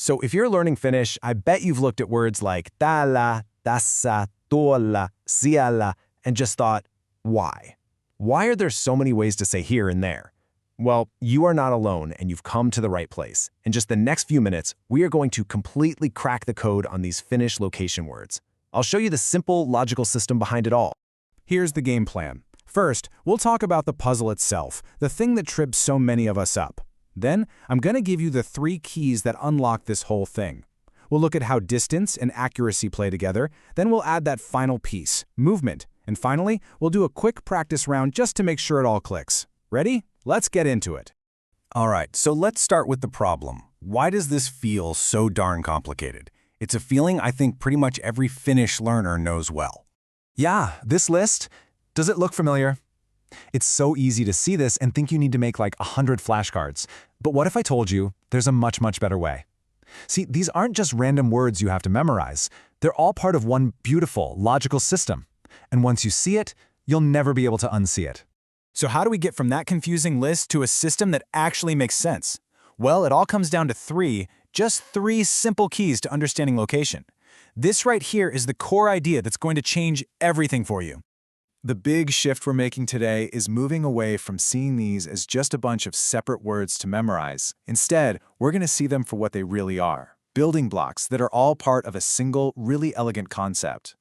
So if you're learning Finnish, I bet you've looked at words like täällä, tässä, tuolla, siellä, and just thought, why? Why are there so many ways to say here and there? Well, you are not alone, and you've come to the right place. In just the next few minutes, we are going to completely crack the code on these Finnish location words. I'll show you the simple, logical system behind it all. Here's the game plan. First, we'll talk about the puzzle itself, the thing that trips so many of us up. Then, I'm going to give you the 3 keys that unlock this whole thing. We'll look at how distance and accuracy play together, then we'll add that final piece, movement. And finally, we'll do a quick practice round just to make sure it all clicks. Ready? Let's get into it. All right, so let's start with the problem. Why does this feel so darn complicated? It's a feeling I think pretty much every Finnish learner knows well. Yeah, this list, does it look familiar? It's so easy to see this and think you need to make like 100 flashcards. But what if I told you there's a much, much better way? See, these aren't just random words you have to memorize. They're all part of one beautiful, logical system. And once you see it, you'll never be able to unsee it. So how do we get from that confusing list to a system that actually makes sense? Well, it all comes down to just three simple keys to understanding location. This right here is the core idea that's going to change everything for you. The big shift we're making today is moving away from seeing these as just a bunch of separate words to memorize. Instead, we're going to see them for what they really are, building blocks that are all part of a single, really elegant concept.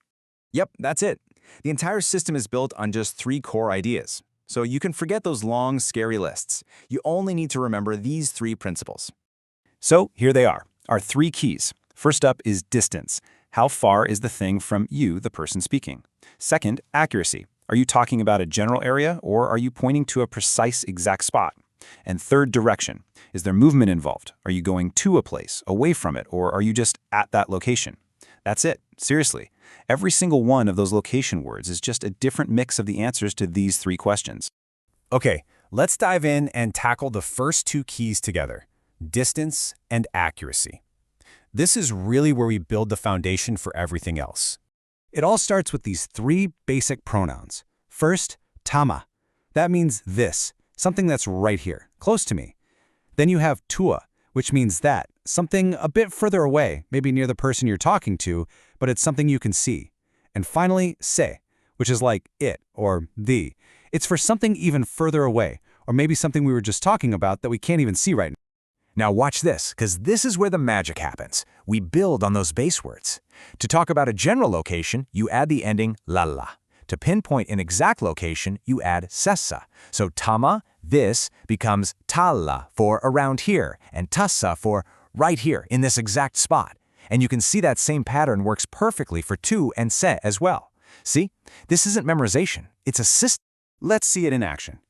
Yep, that's it. The entire system is built on just 3 core ideas. So you can forget those long, scary lists. You only need to remember these 3 principles. So here they are, our 3 keys. First up is distance. How far is the thing from you, the person speaking? Second, accuracy. Are you talking about a general area, or are you pointing to a precise, exact spot? And third, direction. Is there movement involved? Are you going to a place, away from it, or are you just at that location? That's it. Seriously. Every single one of those location words is just a different mix of the answers to these 3 questions. Okay, let's dive in and tackle the first 2 keys together, distance and accuracy. This is really where we build the foundation for everything else. It all starts with these 3 basic pronouns. First, tama. That means this, something that's right here, close to me. Then you have tua, which means that, something a bit further away, maybe near the person you're talking to, but it's something you can see. And finally, se, which is like it or the. It's for something even further away, or maybe something we were just talking about that we can't even see right now. Now watch this, because this is where the magic happens. We build on those base words. To talk about a general location, you add the ending lalla. To pinpoint an exact location, you add sessa. So tama, this, becomes talla for around here, and tassa for right here in this exact spot. And you can see that same pattern works perfectly for tu and se as well. See? This isn't memorization. It's a system. Let's see it in action.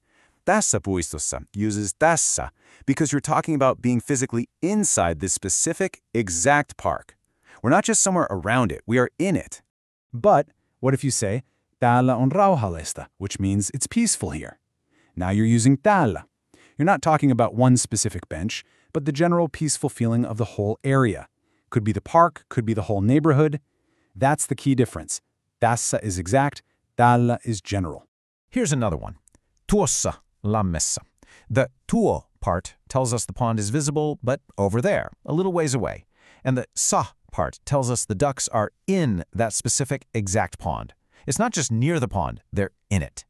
Tässä puistossa uses tässä because you're talking about being physically inside this specific, exact park. We're not just somewhere around it, we are in it. But what if you say, täällä on rauhallista, which means it's peaceful here? Now you're using täällä. You're not talking about one specific bench, but the general peaceful feeling of the whole area. Could be the park, could be the whole neighborhood. That's the key difference. Tässä is exact, täällä is general. Here's another one. Tuossa lammessa. The tuo part tells us the pond is visible, but over there, a little ways away. And the sa part tells us the ducks are in that specific exact pond. It's not just near the pond, they're in it.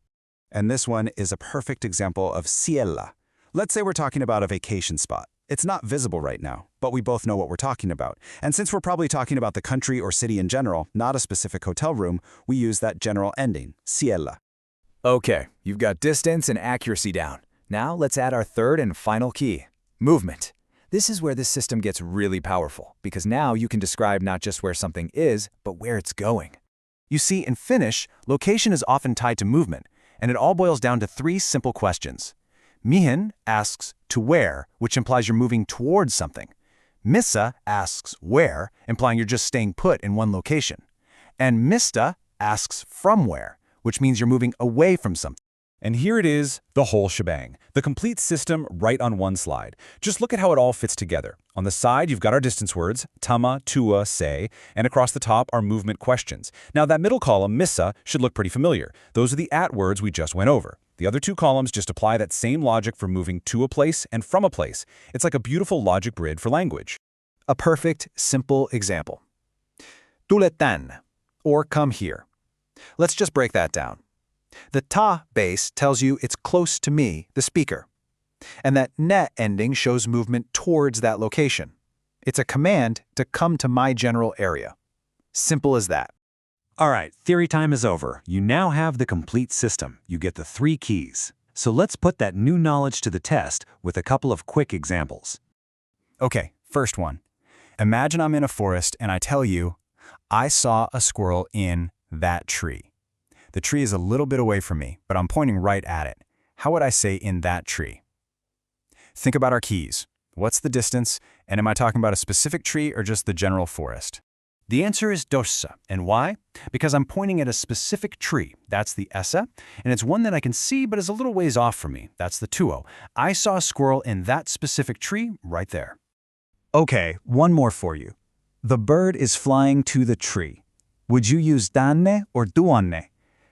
And this one is a perfect example of siellä. Let's say we're talking about a vacation spot. It's not visible right now, but we both know what we're talking about. And since we're probably talking about the country or city in general, not a specific hotel room, we use that general ending, siellä. Okay, you've got distance and accuracy down. Now let's add our third and final key, movement. This is where this system gets really powerful, because now you can describe not just where something is, but where it's going. You see, in Finnish, location is often tied to movement, and it all boils down to 3 simple questions. Mihin asks to where, which implies you're moving towards something. Missä asks where, implying you're just staying put in one location. And mistä asks from where, which means you're moving away from something. And here it is, the whole shebang, the complete system right on one slide. Just look at how it all fits together. On the side, you've got our distance words, tama, tua, se, and across the top are movement questions. Now that middle column, missä, should look pretty familiar. Those are the at words we just went over. The other 2 columns just apply that same logic for moving to a place and from a place. It's like a beautiful logic grid for language. A perfect, simple example. Tule tän, or come here. Let's just break that down. The ta base tells you it's close to me, the speaker. And that ne ending shows movement towards that location. It's a command to come to my general area. Simple as that. All right, theory time is over. You now have the complete system. You get the 3 keys. So let's put that new knowledge to the test with a couple of quick examples. Okay, first one. Imagine I'm in a forest and I tell you, I saw a squirrel in that tree. The tree is a little bit away from me, but I'm pointing right at it. How would I say in that tree? Think about our keys. What's the distance, and am I talking about a specific tree or just the general forest? The answer is dossa. And why? Because I'm pointing at a specific tree. That's the essa, and it's one that I can see but is a little ways off from me. That's the tuo. I saw a squirrel in that specific tree right there. Okay, one more for you. The bird is flying to the tree. Would you use danne or duanne?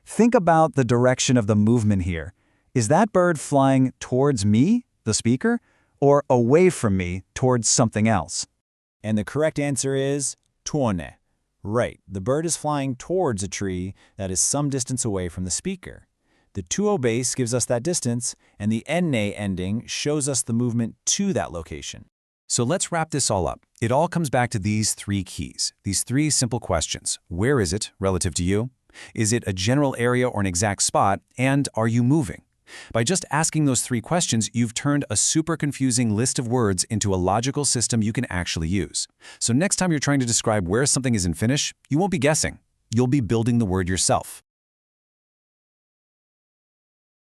Think about the direction of the movement here. Is that bird flying towards me, the speaker, or away from me towards something else? And the correct answer is tuonne. Right, the bird is flying towards a tree that is some distance away from the speaker. The tuo base gives us that distance, and the enne ending shows us the movement to that location. So let's wrap this all up. It all comes back to these 3 keys, these 3 simple questions. Where is it relative to you? Is it a general area or an exact spot? And are you moving? By just asking those 3 questions, you've turned a super confusing list of words into a logical system you can actually use. So next time you're trying to describe where something is in Finnish, you won't be guessing. You'll be building the word yourself.